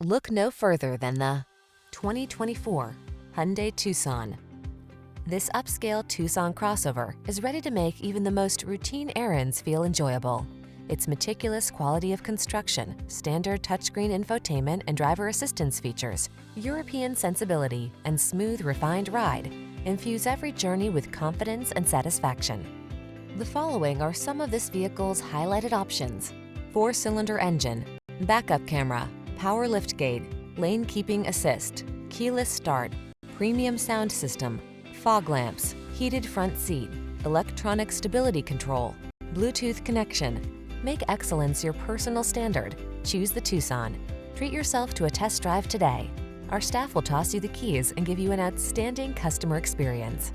Look no further than the 2024 Hyundai Tucson. This upscale Tucson crossover is ready to make even the most routine errands feel enjoyable. Its meticulous quality of construction, standard touchscreen infotainment and driver assistance features, European sensibility, and smooth, refined ride infuse every journey with confidence and satisfaction. The following are some of this vehicle's highlighted options: 4-cylinder engine, backup camera, power liftgate, lane keeping assist, keyless start, premium sound system, fog lamps, heated front seat, electronic stability control, Bluetooth connection. Make excellence your personal standard. Choose the Tucson. Treat yourself to a test drive today. Our staff will toss you the keys and give you an outstanding customer experience.